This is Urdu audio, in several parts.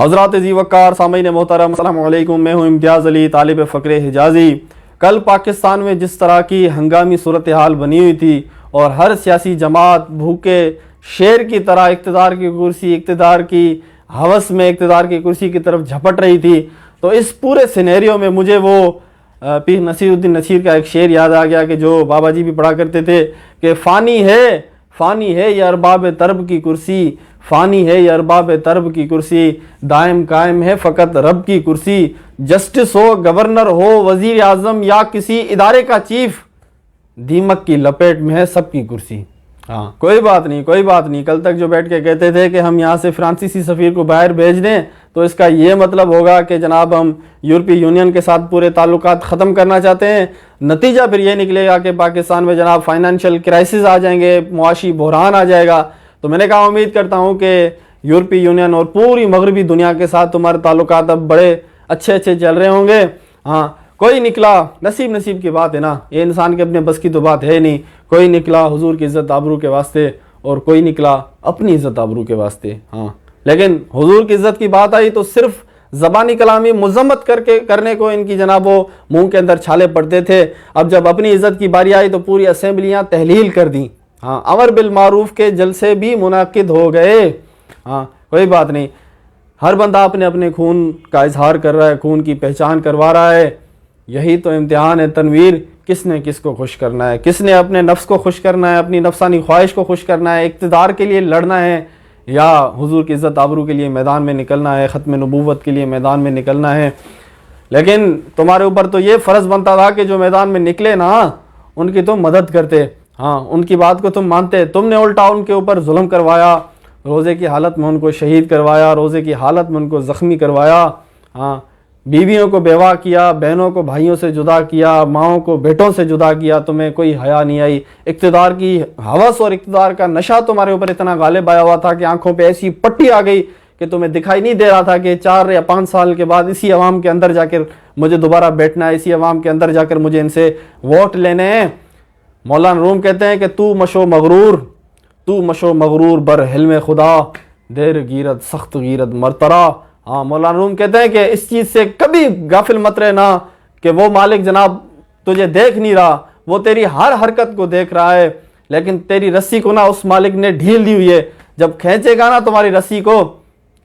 حضرات ذی وقار سامعین محترم السلام علیکم، میں ہوں امتیاز علی، طالب فقر حجازی۔ کل پاکستان میں جس طرح کی ہنگامی صورتحال بنی ہوئی تھی اور ہر سیاسی جماعت بھوکے شیر کی طرح اقتدار کی کرسی، اقتدار کی ہوس میں اقتدار کی کرسی کی طرف جھپٹ رہی تھی، تو اس پورے سینیریو میں مجھے وہ پیر نصیر الدین نصیر کا ایک شعر یاد آ گیا کہ جو بابا جی بھی پڑھا کرتے تھے کہ فانی ہے یہ ارباب طرب کی کرسی، فانی ہے یہ ارباب طرب کی کرسی، دائم قائم ہے فقط رب کی کرسی، جسٹس ہو، گورنر ہو، وزیر اعظم یا کسی ادارے کا چیف، دیمک کی لپیٹ میں ہے سب کی کرسی۔ ہاں کوئی بات نہیں، کل تک جو بیٹھ کے کہتے تھے کہ ہم یہاں سے فرانسیسی سفیر کو باہر بھیج دیں تو اس کا یہ مطلب ہوگا کہ جناب ہم یورپی یونین کے ساتھ پورے تعلقات ختم کرنا چاہتے ہیں۔ نتیجہ پھر یہ نکلے گا کہ پاکستان میں جناب فائنینشیل کرائسس آ جائیں گے، معاشی بحران آ جائے گا۔ تو میں نے کہا امید کرتا ہوں کہ یورپی یونین اور پوری مغربی دنیا کے ساتھ تمہارے تعلقات اب بڑے اچھے چل رہے ہوں گے۔ ہاں کوئی نکلا، نصیب کی بات ہے نا، یہ انسان کے اپنے بس کی تو بات ہے نہیں، کوئی نکلا حضور کی عزت آبرو کے واسطے اور کوئی نکلا اپنی عزت آبرو کے واسطے۔ ہاں لیکن حضور کی عزت کی بات آئی تو صرف زبانی کلامی مذمت کرنے کو ان کی جناب وہ منہ کے اندر چھالے پڑتے تھے، اب جب اپنی عزت کی باری آئی تو پوری اسمبلیاں تحلیل کر دیں۔ ہاں امر بالمعروف کے جلسے بھی منعقد ہو گئے۔ ہاں کوئی بات نہیں، ہر بندہ اپنے خون کا اظہار کر رہا ہے، خون کی پہچان کروا رہا ہے، یہی تو امتحان ہے تنویر، کس نے کس کو خوش کرنا ہے، کس نے اپنے نفس کو خوش کرنا ہے، اپنی نفسانی خواہش کو خوش کرنا ہے، اقتدار کے لیے لڑنا ہے یا حضور کی عزت آبرو کے لیے میدان میں نکلنا ہے، ختم نبوت کے لیے میدان میں نکلنا ہے۔ لیکن تمہارے اوپر تو یہ فرض بنتا تھا کہ جو میدان میں نکلے نا ان کی تم مدد کرتے، ہاں ان کی بات کو تم مانتے۔ تم نے الٹا ان کے اوپر ظلم کروایا، روزے کی حالت میں ان کو شہید کروایا، روزے کی حالت میں ان کو زخمی کروایا، ہاں بیویوں کو بیوہ کیا، بہنوں کو بھائیوں سے جدا کیا، ماؤں کو بیٹوں سے جدا کیا، تمہیں کوئی حیا نہیں آئی۔ اقتدار کی ہوس اور اقتدار کا نشہ تمہارے اوپر اتنا غالب آیا ہوا تھا کہ آنکھوں پہ ایسی پٹی آ گئی کہ تمہیں دکھائی نہیں دے رہا تھا کہ 4 یا 5 سال کے بعد اسی عوام کے اندر جا کر مجھے دوبارہ بیٹھنا ہے، اسی عوام کے اندر جا کر مجھے ان سے ووٹ لینے ہیں۔ مولانا روم کہتے ہیں کہ تو مشو مغرور بر حلم خدا، دیر گیرت سخت گیرت مرترا۔ ہاں مولانا روم کہتے ہیں کہ اس چیز سے کبھی غافل مت رہنا کہ وہ مالک جناب تجھے دیکھ نہیں رہا، وہ تیری ہر حرکت کو دیکھ رہا ہے، لیکن تیری رسی کو نا اس مالک نے ڈھیل دی ہوئی ہے، جب کھینچے گا نا تمہاری رسی کو،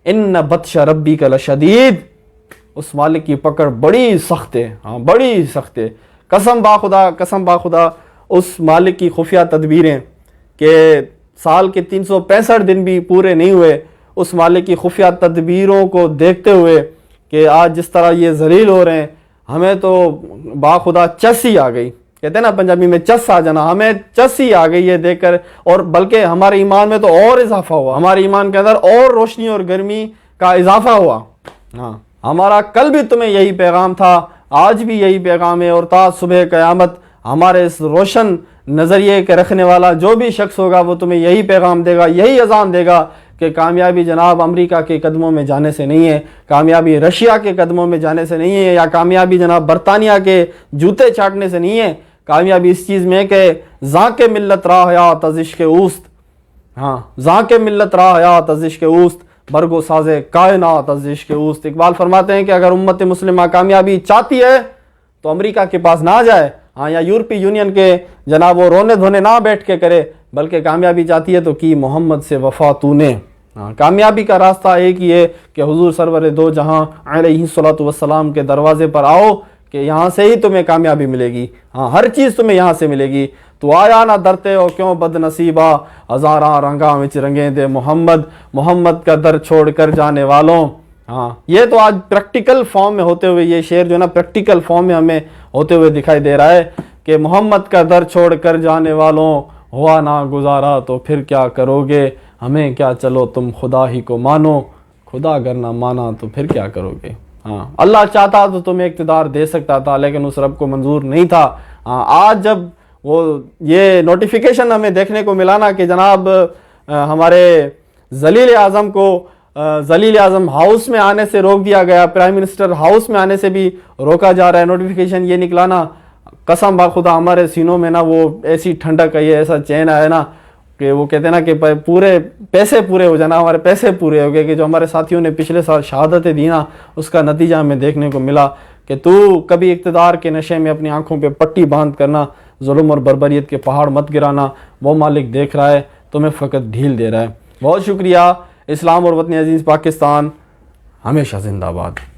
ان بطش ربی کا لشدید، اس مالک کی پکڑ بڑی سخت ہے، ہاں بڑی سخت ہے۔ قسم با خدا اس مالک کی خفیہ تدبیریں کہ سال کے 365 دن بھی پورے نہیں ہوئے، اس مالک کی خفیہ تدبیروں کو دیکھتے ہوئے کہ آج جس طرح یہ ذلیل ہو رہے ہیں، ہمیں تو باخدا چس ہی آ گئی، کہتے ہیں نا پنجابی میں چس آ جانا، ہمیں چس ہی آ گئی یہ دیکھ کر، اور بلکہ ہمارے ایمان میں تو اور اضافہ ہوا، ہمارے ایمان کے اندر اور روشنی اور گرمی کا اضافہ ہوا۔ ہاں ہمارا کل بھی تمہیں یہی پیغام تھا، آج بھی یہی پیغام ہے، اور تا صبح قیامت ہمارے اس روشن نظریے کے رکھنے والا جو بھی شخص ہوگا وہ تمہیں یہی پیغام دے گا، یہی اذان دے گا کہ کامیابی جناب امریکہ کے قدموں میں جانے سے نہیں ہے، کامیابی رشیا کے قدموں میں جانے سے نہیں ہے، یا کامیابی جناب برطانیہ کے جوتے چاٹنے سے نہیں ہے، کامیابی اس چیز میں کہ ذاق ملت راہ حیات از عشق اوست، ہاں ذاق ملت راہ حیات از عشق اوست، برگو ساز کائنات از عشق اوست۔ اقبال فرماتے ہیں کہ اگر امت مسلمہ کامیابی چاہتی ہے تو امریکہ کے پاس نہ جائے، ہاں یا یورپی یونین کے جناب وہ رونے دھونے نہ بیٹھ کے کرے، بلکہ کامیابی چاہتی ہے تو کی محمد سے وفا تو نے۔ کامیابی کا راستہ ایک ہی ہے کہ حضور سرور دو جہاں علیہ الصلوۃ والسلام کے دروازے پر آؤ، کہ یہاں سے ہی تمہیں کامیابی ملے گی، ہاں ہر چیز تمہیں یہاں سے ملے گی۔ تو آیا نہ درتے ہو کیوں بد نصیبہ، ہزاراں رنگاں وچ رنگیں دے محمد کا در چھوڑ کر جانے والوں۔ ہاں یہ تو آج پریکٹیکل فارم میں ہوتے ہوئے یہ شعر جو ہے نا پریکٹیکل فارم میں ہمیں ہوتے ہوئے دکھائی دے رہا ہے کہ محمد کا در چھوڑ کر جانے والوں، ہوا نہ گزارا تو پھر کیا کرو گے، ہمیں کیا چلو تم خدا ہی کو مانو، خدا اگر نہ مانا تو پھر کیا کرو گے۔ ہاں اللہ چاہتا تو تمہیں اقتدار دے سکتا تھا، لیکن اس رب کو منظور نہیں تھا۔ آج جب وہ یہ نوٹیفیکیشن ہمیں دیکھنے کو ملا نا کہ جناب ہمارے ذلیل اعظم کو ذلیل اعظم ہاؤس میں آنے سے روک دیا گیا، پرائم منسٹر ہاؤس میں آنے سے بھی روکا جا رہا ہے، نوٹیفیکیشن یہ نکلا نا، قسم با خدا ہمارے سینوں میں نا وہ ایسی ٹھنڈک آئی ہے، ایسا چین آیا نا، کہ وہ کہتے ہیں نا کہ پورے پیسے پورے ہو جانا، ہمارے پیسے پورے ہو گئے، کہ جو ہمارے ساتھیوں نے پچھلے سال شہادتیں دی نا، اس کا نتیجہ ہمیں دیکھنے کو ملا کہ تو کبھی اقتدار کے نشے میں اپنی آنکھوں پہ پٹی باندھ کرنا، ظلم اور بربریت کے پہاڑ مت گرانا، وہ مالک دیکھ رہا ہے، تمہیں فقط ڈھیل دے رہا ہے۔ بہت شکریہ۔ اسلام اور وطن عزیز پاکستان ہمیشہ زندہ باد۔